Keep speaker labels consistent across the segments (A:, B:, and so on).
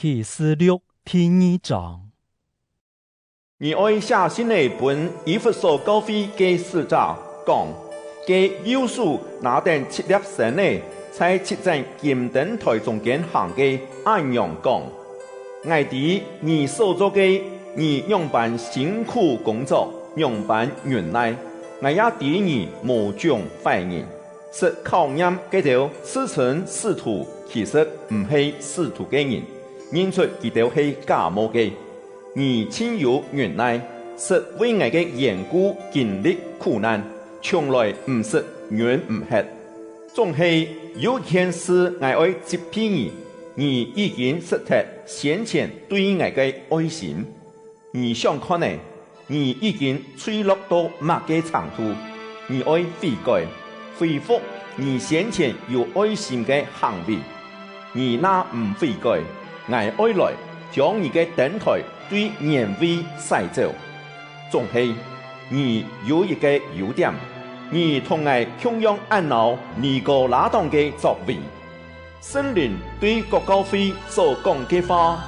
A: 启示录第2章。
B: 而愛寫信嚟本以弗所教會嘅使者講，嘅要素那等7粒星呢，在7盞金燈台中間行嘅按樣講，我哋你所做嘅，你樣般辛苦工作，樣般忍耐，我也對你無種懷疑，是考驗嗰條自稱使徒，其實唔係使徒嘅人，認出佢條係假冒嘅。你親有忍耐，是為我嘅緣故經歷苦難，從來唔是怨唔黑。總係有件事我愛責備你已經失去先前對我嘅愛心。你想看呢？你已經墜落到某個程度，你愛悔改，恢復你先前有愛心嘅行為。你那唔悔改，我愛來將你嘅燈台對年味篩走。總係你有一個優點，你同我同樣按照尼哥拉黨嘅作為。聖靈對各教會所講嘅話，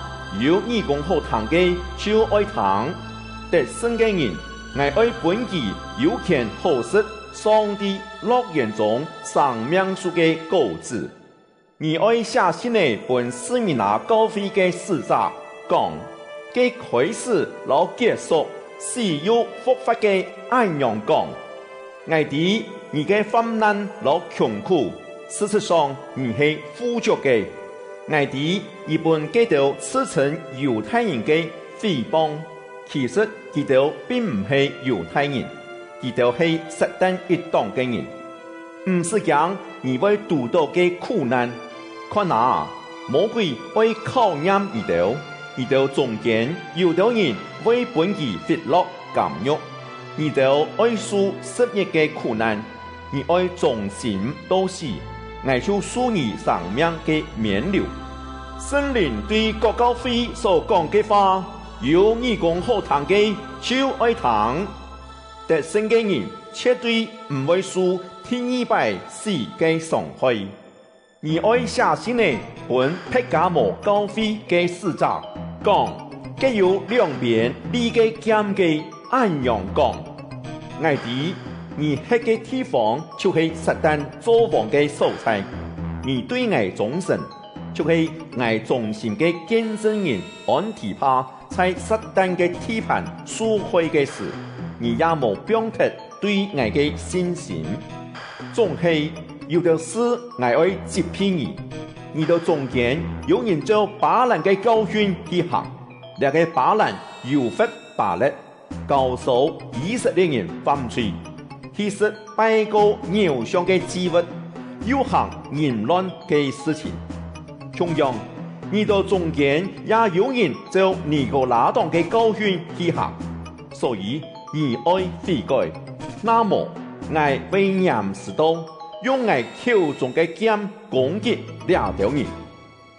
B: 有義工好聽嘅就愛聽，得勝嘅人，我愛本己有權好食上帝樂園中生命樹嘅果子。你愛寫信嚟本斯米拿教會嘅使者講，嘅開始老結束是有復發嘅按樣講，我哋你嘅患難老窮苦，事實上你係富足嘅，我哋一般嘅條自稱猶太人嘅誹謗，其實佢條並唔係猶太人，佢條係撒旦一黨嘅人，唔是講你會遇到嘅苦難。看哪，魔鬼會考驗伊條中間有條人為本己fit落監獄，伊條愛受10日嘅苦難，你愛忠心到死，我就恕你生命嘅免流。聖靈對各教會所講嘅話，有義工好聽嘅就愛聽，得勝嘅人絕對唔會受天200死嘅傷害。你愛寫信嚟本撇加摩教會嘅使者講，佢有兩邊利嘅劍嘅按樣講，我哋你黑嘅地方就係撒旦作王嘅所在，你對我忠誠就係我忠心嘅見證人安提帕在撒旦嘅地盤所會嘅事，你也冇表達對我嘅信心，總係有條事我愛責備你到中間有人做巴蘭嘅教訓去行，那個巴蘭有法巴勒，教唆以色列人犯罪，其實拜過偶像嘅祭物，有行淫亂嘅事情。同樣，你到中間也有人做尼哥拉黨嘅教訓去行，所以你愛悔改。那麼我為嚴時道，用我口中嘅劍攻擊兩條人。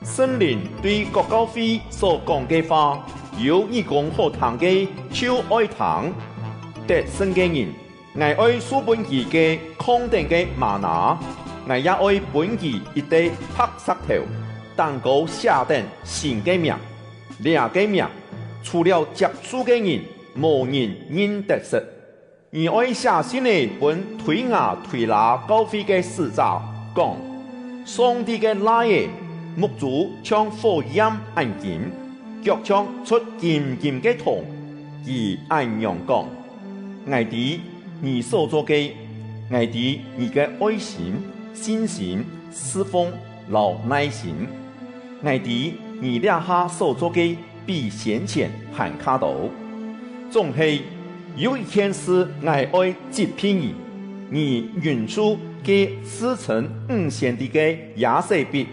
B: 聖靈對各教會所講嘅話，有義工好聽嘅就愛聽，得勝嘅人，我愛書本記嘅康定嘅嗎哪，我也愛本記一堆拍石頭，蛋糕下定新嘅名，兩個名，除了接觸嘅人，無人認得識。而愛寫信嚟本推雅推拿教會嘅使者講，上帝嘅來嘅目珠像火焰按劍，腳像出劍劍嘅銅，而按樣講，我哋你所做嘅，我哋你嘅愛心、信心、侍奉、老耐心，我哋你兩下所做嘅比先前還卡到，總係。有一件事我愛責備你允許嘅自稱5賢弟嘅亞瑟別，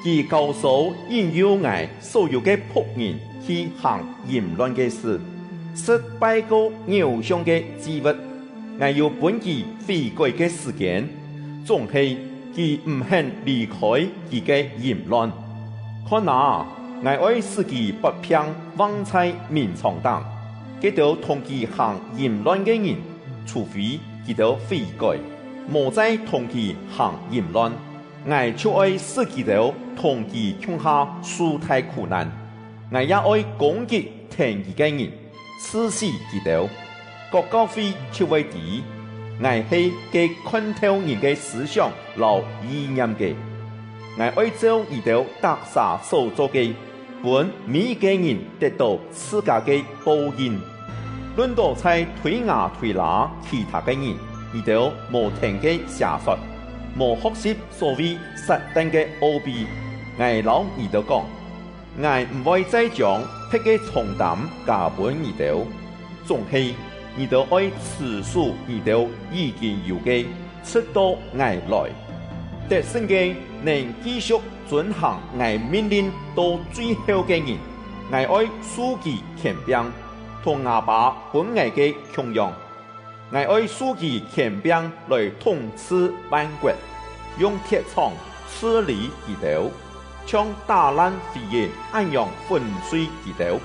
B: 佢教唆引誘我所有嘅僕人去行淫亂嘅事，失敗過偶像嘅祭物，我有本己悔改嘅時間，總係佢唔肯離開佢嘅淫亂。看哪，我愛使佢不偏枉在眠床當。佢條同佢行淫亂嘅人，除非佢條悔改，無再同佢行淫亂，我我就爱使佢哋同佢共下舒泰苦難，我也愛攻擊聽佢嘅人，刺死佢哋。國教會就會知，我係嘅困透人嘅思想和意念嘅，我愛照佢哋特撒所做嘅，本每一個人得到自家嘅報應。論到在推牙推拿其他嘅人，佢哋無聽嘅邪說。無學習所謂實定嘅奧秘，我老二度講，我唔會再將別嘅重擔加本二度，總係二度愛持守二度已經有嘅，直到我來。得勝嘅能繼續遵行我命令到最後嘅人，我愛書記權柄，同阿爸本我嘅同樣。我愛書記權柄來統治萬國，用鐵槍刺離其頭，將打爛飛嘅安陽粉碎其頭。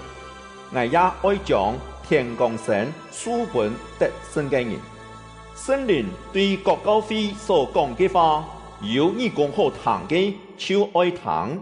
B: 我也愛將天降神書本得勝嘅人。聖靈對國教會所講嘅話，有你講好聽嘅就愛聽。